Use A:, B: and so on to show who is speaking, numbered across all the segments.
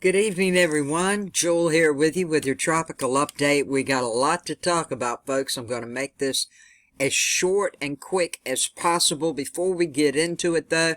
A: Good evening, everyone. Joel here with you with your tropical update. We got a lot to talk about, folks. I'm going to make this as short and quick as possible. Before we get into it, though,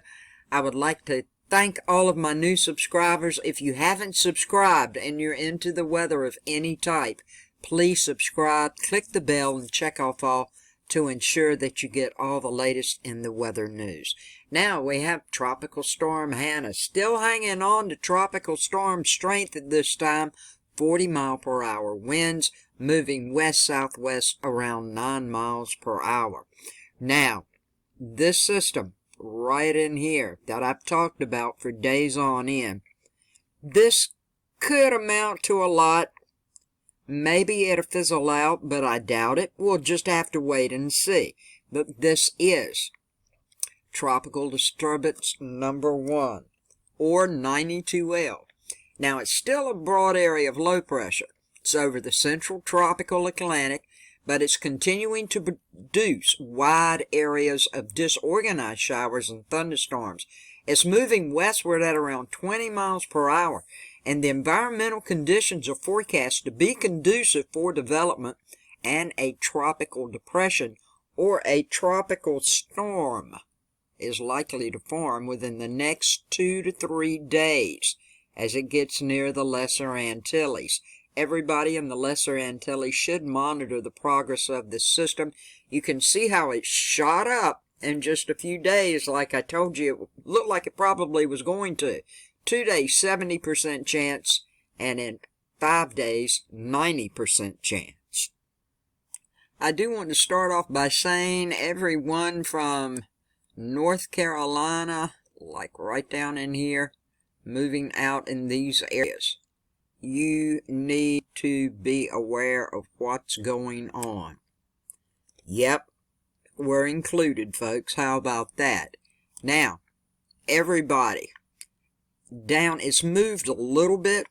A: I would like to thank all of my new subscribers. If you haven't subscribed and you're into the weather of any type, please subscribe, click the bell, and check off all to ensure that you get all the latest in the weather news. Now we have Tropical Storm Hannah still hanging on to tropical storm strength at this time. 40-mile-per-hour winds moving west-southwest around 9 miles per hour. Now, this system right in here that I've talked about for days on end, this could amount to a lot. Maybe it'll fizzle out, but I doubt it. We'll just have to wait and see. But this is Tropical Disturbance number 1, or 92L. Now, it's still a broad area of low pressure. It's over the central tropical Atlantic, but it's continuing to produce wide areas of disorganized showers and thunderstorms. It's moving westward at around 20 miles per hour, and the environmental conditions are forecast to be conducive for development and a tropical depression or a tropical storm is likely to form within the next 2 to 3 days as it gets near the Lesser Antilles. Everybody in the Lesser Antilles should monitor the progress of this system. You can see how it shot up in just a few days. Like I told you, it looked like it probably was going to. 2 days, 70% chance, and in 5 days, 90% chance. I do want to start off by saying everyone from North Carolina, like right down in here, moving out in these areas, you need to be aware of what's going on. Yep, we're included, folks. How about that? Now, everybody down, it's moved a little bit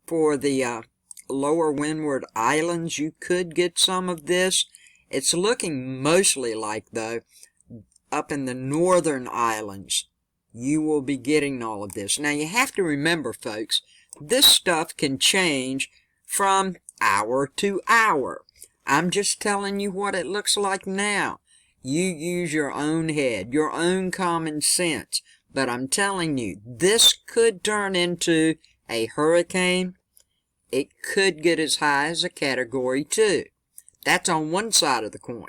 A: for the lower windward islands. You could get some of this. It's looking mostly like, though, up in the northern islands, you will be getting all of this. Now, you have to remember, folks, this stuff can change from hour to hour. I'm just telling you what it looks like now. You use your own head, your own common sense. But I'm telling you, this could turn into a hurricane. It could get as high as a Category 2. That's on one side of the coin.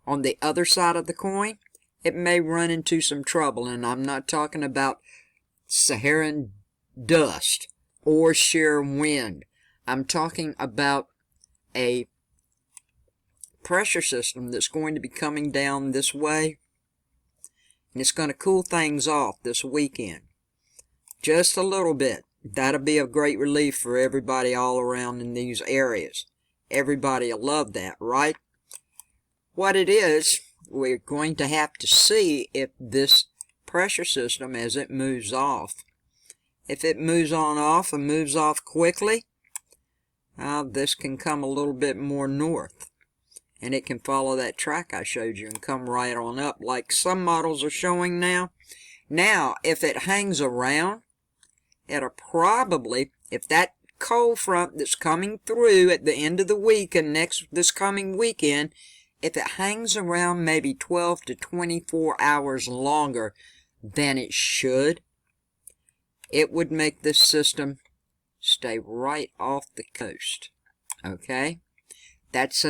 A: On the other side of the coin, it may run into some trouble, and I'm not talking about Saharan dust or sheer wind. I'm talking about a pressure system that's going to be coming down this way, and it's going to cool things off this weekend. Just a little bit. That'll be a great relief for everybody all around in these areas. Everybody will love that, right? What it is, we're going to have to see if this pressure system, as it moves off, if it moves on off and moves off quickly, this can come a little bit more north. And it can follow that track I showed you and come right on up like some models are showing now. Now, if it hangs around, it'll probably, if that cold front that's coming through at the end of the week and this coming weekend, if it hangs around maybe 12 to 24 hours longer than it should, it would make this system stay right off the coast. Okay? That's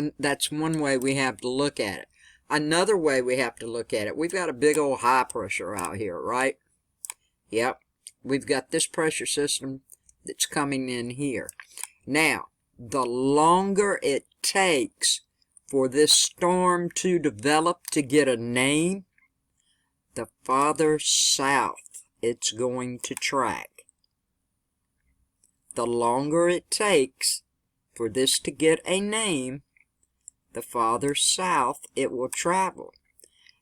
A: one way we have to look at it. Another way we have to look at it, we've got a big old high pressure out here, right? Yep. We've got this pressure system that's coming in here. Now, the longer it takes for this storm to develop, to get a name, the farther south it's going to track. The longer it takes for this to get a name, the farther south it will travel.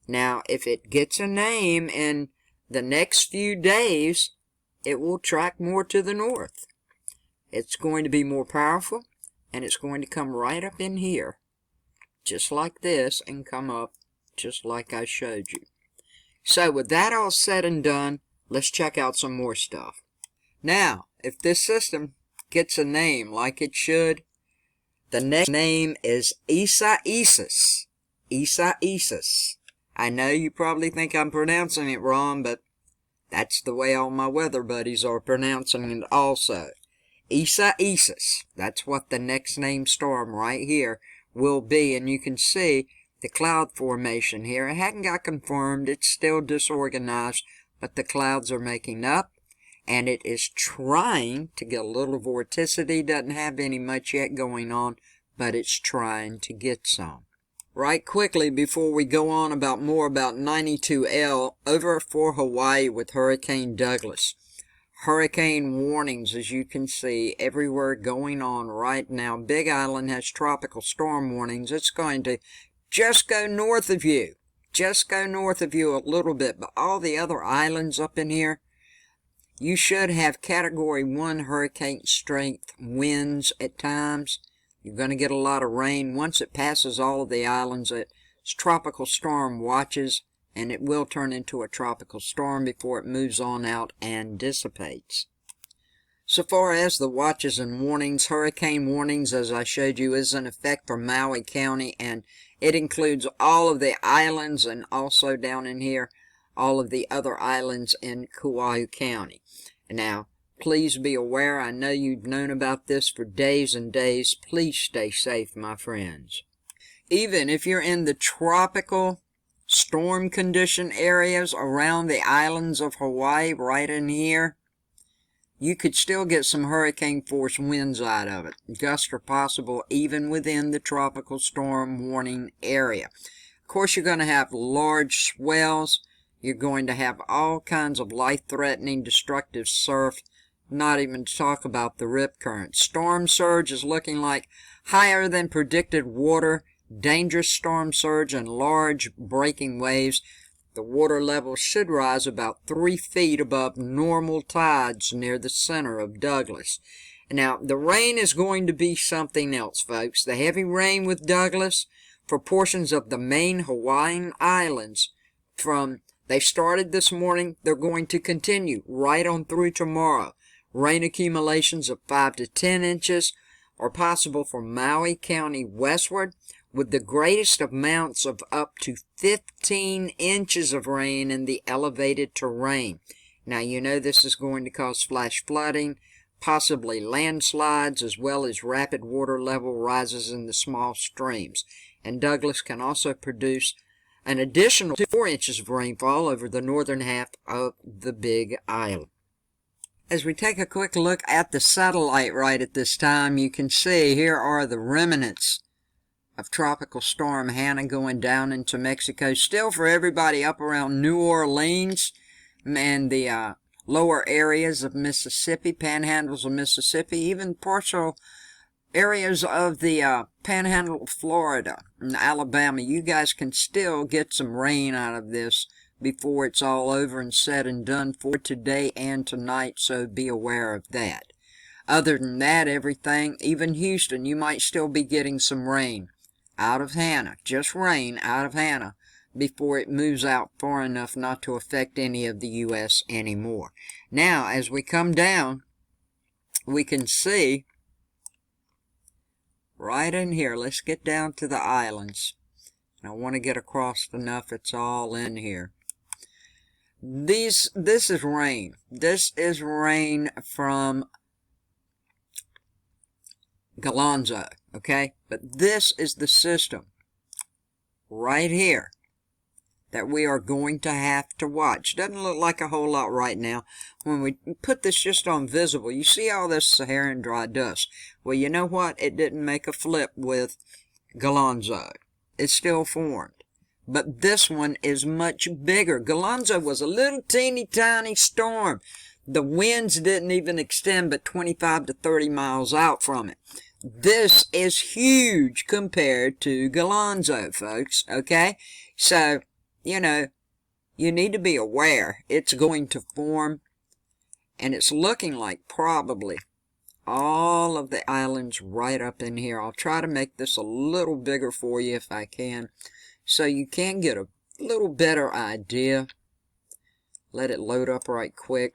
A: Now, if it gets a name in the next few days, it will track more to the north. It's going to be more powerful, and it's going to come right up in here, just like this, and come up just like I showed you. So with that all said and done, let's check out some more stuff. Now, if this system gets a name like it should, the next name is Isaias. Isaias. I know you probably think I'm pronouncing it wrong, but that's the way all my weather buddies are pronouncing it also. Isaias. That's what the next named storm right here will be. And you can see the cloud formation here. It hadn't got confirmed. It's still disorganized, but the clouds are making up. And it is trying to get a little vorticity. Doesn't have any much yet going on, but it's trying to get some. Right quickly, before we go on about more about 92L, over for Hawaii with Hurricane Douglas. Hurricane warnings, as you can see, everywhere going on right now. Big Island has tropical storm warnings. It's going to just go north of you. Just go north of you a little bit. But all the other islands up in here, you should have Category 1 hurricane strength winds at times. You're going to get a lot of rain. Once it passes all of the islands, it's tropical storm watches, and it will turn into a tropical storm before it moves on out and dissipates. So far as the watches and warnings, hurricane warnings, as I showed you, is in effect for Maui County, and it includes all of the islands and also down in here, all of the other islands in Kauai County. Now, please be aware, I know you've known about this for days and days. Please stay safe, my friends. Even if you're in the tropical storm condition areas around the islands of Hawaii, right in here, you could still get some hurricane force winds out of it. Gusts are possible even within the tropical storm warning area. Of course, you're going to have large swells. You're going to have all kinds of life-threatening, destructive surf, not even to talk about the rip current. Storm surge is looking like higher than predicted water, dangerous storm surge, and large breaking waves. The water level should rise about 3 feet above normal tides near the center of Douglas. Now, the rain is going to be something else, folks. The heavy rain with Douglas for portions of the main Hawaiian Islands they started this morning, they're going to continue right on through tomorrow. Rain accumulations of 5 to 10 inches are possible for Maui County westward, with the greatest amounts of up to 15 inches of rain in the elevated terrain. Now, you know this is going to cause flash flooding, possibly landslides, as well as rapid water level rises in the small streams. And Douglas can also produce an additional 4 inches of rainfall over the northern half of the Big Island. As we take a quick look at the satellite right at this time, you can see here are the remnants of Tropical Storm Hannah going down into Mexico. Still for everybody up around New Orleans and the lower areas of Mississippi, panhandles of Mississippi, even partial areas of the panhandle of Florida and Alabama. You guys can still get some rain out of this before it's all over and said and done for today and tonight, so be aware of that. Other than that, everything, even Houston, you might still be getting some rain out of Hannah, just rain out of Hannah, before it moves out far enough not to affect any of the U.S. anymore. Now, as we come down, we can see right in here, let's get down to the islands. I want to get across enough, it's all in here. This is rain. This is rain from Galonzo, okay? But this is the system right here that we are going to have to watch. Doesn't look like a whole lot right now. When we put this just on visible, you see all this Saharan dry dust. Well, you know what? It didn't make a flip with Galonzo. It's still formed. But this one is much bigger. Galonzo was a little teeny tiny storm. The winds didn't even extend but 25 to 30 miles out from it. This is huge compared to Galonzo, folks, okay? So, you know, you need to be aware it's going to form, and it's looking like probably all of the islands right up in here. I'll try to make this a little bigger for you if I can, so you can get a little better idea. Let it load up right quick.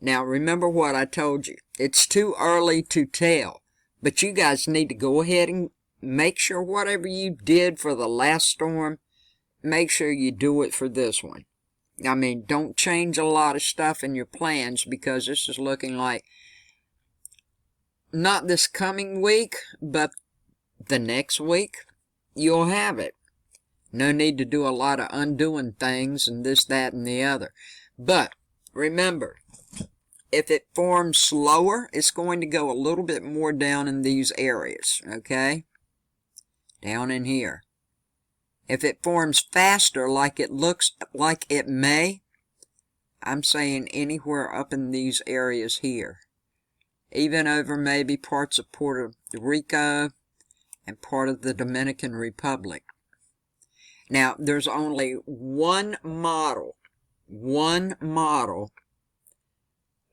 A: Now, remember what I told you. It's too early to tell, but you guys need to go ahead and make sure whatever you did for the last storm, make sure you do it for this one. I mean, don't change a lot of stuff in your plans, because this is looking like not this coming week, but the next week, you'll have it. No need to do a lot of undoing things and this, that, and the other. But remember, if it forms slower, it's going to go a little bit more down in these areas, okay? Down in here. If it forms faster, like it looks like it may, I'm saying anywhere up in these areas here. Even over maybe parts of Puerto Rico and part of the Dominican Republic. Now, there's only one model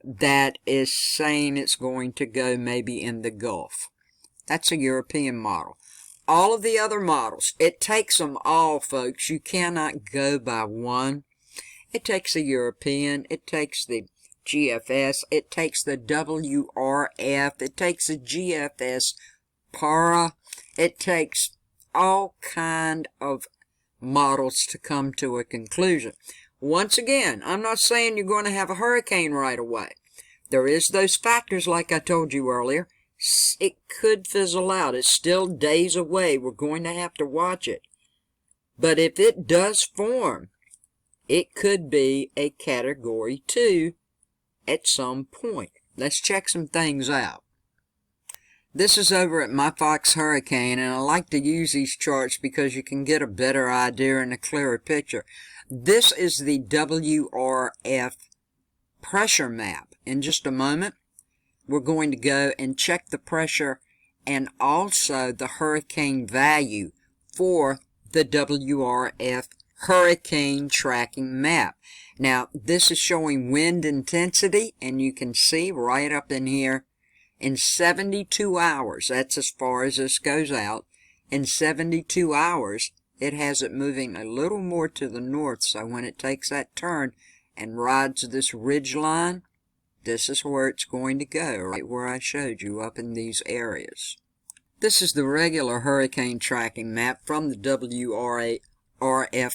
A: that is saying it's going to go maybe in the Gulf. That's a European model. All of the other models, it takes them all, folks. You cannot go by one. It takes a European, it takes the GFS, it takes the WRF, it takes the GFS PARA, it takes all kind of models to come to a conclusion. Once again, I'm not saying you're going to have a hurricane right away. There is those factors like I told you earlier. It could fizzle out. It's still days away. We're going to have to watch it. But if it does form, it could be a Category 2 at some point. Let's check some things out. This is over at My Fox Hurricane, and I like to use these charts because you can get a better idea and a clearer picture. This is the WRF pressure map. In just a moment, we're going to go and check the pressure and also the hurricane value for the WRF hurricane tracking map. Now, this is showing wind intensity, and you can see right up in here, in 72 hours, that's as far as this goes out, in 72 hours, it has it moving a little more to the north, so when it takes that turn and rides this ridge line, this is where it's going to go, right where I showed you up in these areas. This is the regular hurricane tracking map from the WRF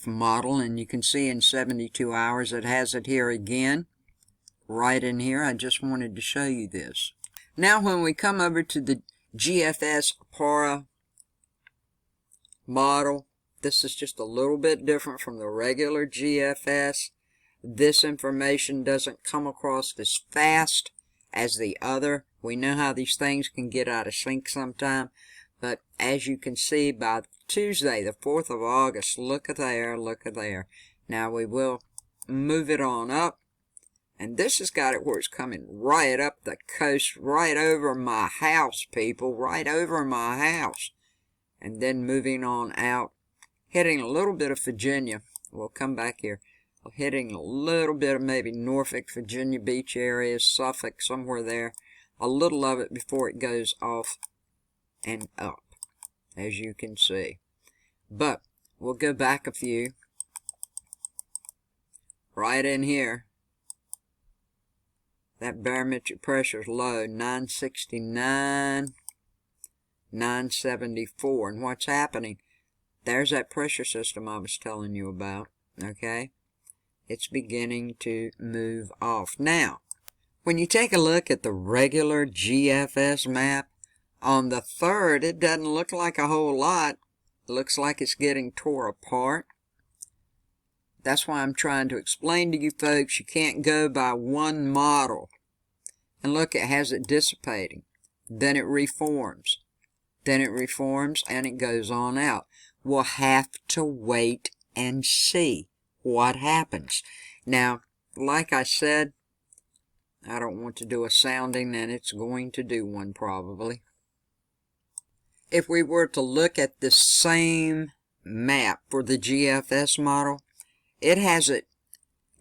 A: model, and you can see in 72 hours it has it here again, right in here. I just wanted to show you this. Now when we come over to the GFS PARA model, this is just a little bit different from the regular GFS. This information doesn't come across as fast as the other. We know how these things can get out of sync sometime, but as you can see, by Tuesday, the 4th of August, look at there, look at there. Now we will move it on up, and this has got it where it's coming right up the coast, right over my house, people, right over my house. And then moving on out, hitting a little bit of Virginia. We'll come back here. Hitting a little bit of maybe Norfolk, Virginia Beach areas, Suffolk, somewhere there. A little of it before it goes off and up, as you can see. But we'll go back a few. Right in here, that barometric pressure is low, 969, 974. And what's happening? There's that pressure system I was telling you about, okay? It's beginning to move off. Now, when you take a look at the regular GFS map, on the 3rd, it doesn't look like a whole lot. It looks like it's getting tore apart. That's why I'm trying to explain to you folks, you can't go by one model. And look, it has it dissipating. Then it reforms. Then it reforms, and it goes on out. We'll have to wait and see what happens. Now, like I said, I don't want to do a sounding, and it's going to do one probably. If we were to look at the same map for the GFS model, it has it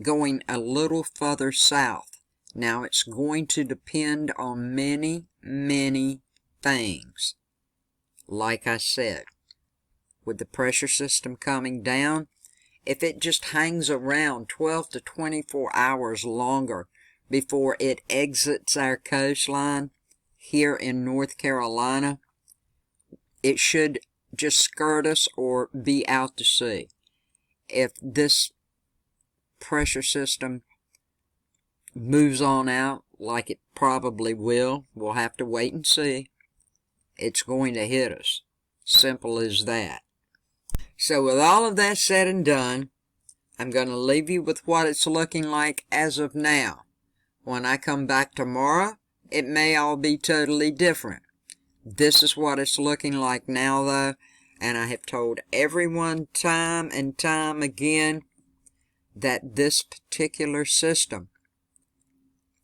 A: going a little further south. Now, it's going to depend on many, many things. Like I said, with the pressure system coming down, if it just hangs around 12 to 24 hours longer, before it exits our coastline here in North Carolina. It should just skirt us or be out to sea. If this pressure system moves on out like it probably will, we'll have to wait and see. It's going to hit us. Simple as that. So with all of that said and done, I'm going to leave you with what it's looking like as of now. When I come back tomorrow, it may all be totally different. This is what it's looking like now, though, and I have told everyone time and time again that this particular system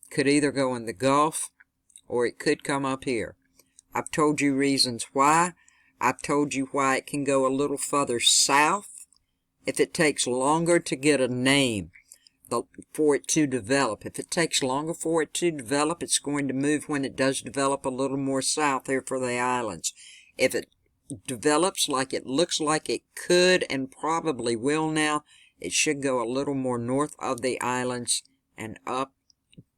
A: could either go in the Gulf or it could come up here. I've told you reasons why. I've told you why it can go a little further south if it takes longer to get a name for it to develop. If it takes longer for it to develop, it's going to move when it does develop a little more south here for the islands. If it develops like it looks like it could and probably will now, it should go a little more north of the islands and up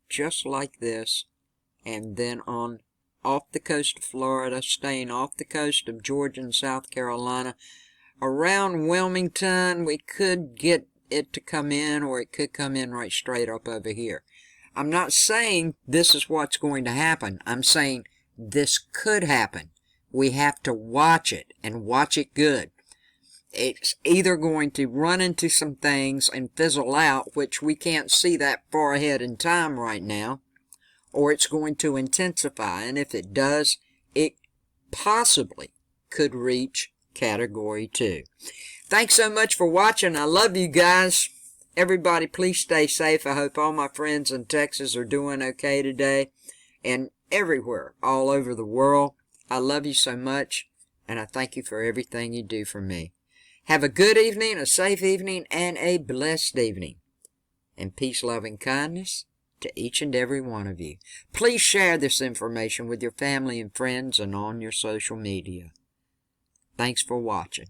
A: just like this, and then on off the coast of Florida, staying off the coast of Georgia and South Carolina. Around Wilmington, we could get it to come in, or it could come in right straight up over here. I'm not saying this is what's going to happen. I'm saying this could happen. We have to watch it, and watch it good. It's either going to run into some things and fizzle out, which we can't see that far ahead in time right now, or it's going to intensify, and if it does, it possibly could reach Category 2. Thanks so much for watching. I love you guys. Everybody, please stay safe. I hope all my friends in Texas are doing okay today, and everywhere, all over the world. I love you so much, and I thank you for everything you do for me. Have a good evening, a safe evening, and a blessed evening. And peace, love, and kindness to each and every one of you. Please share this information with your family and friends and on your social media. Thanks for watching.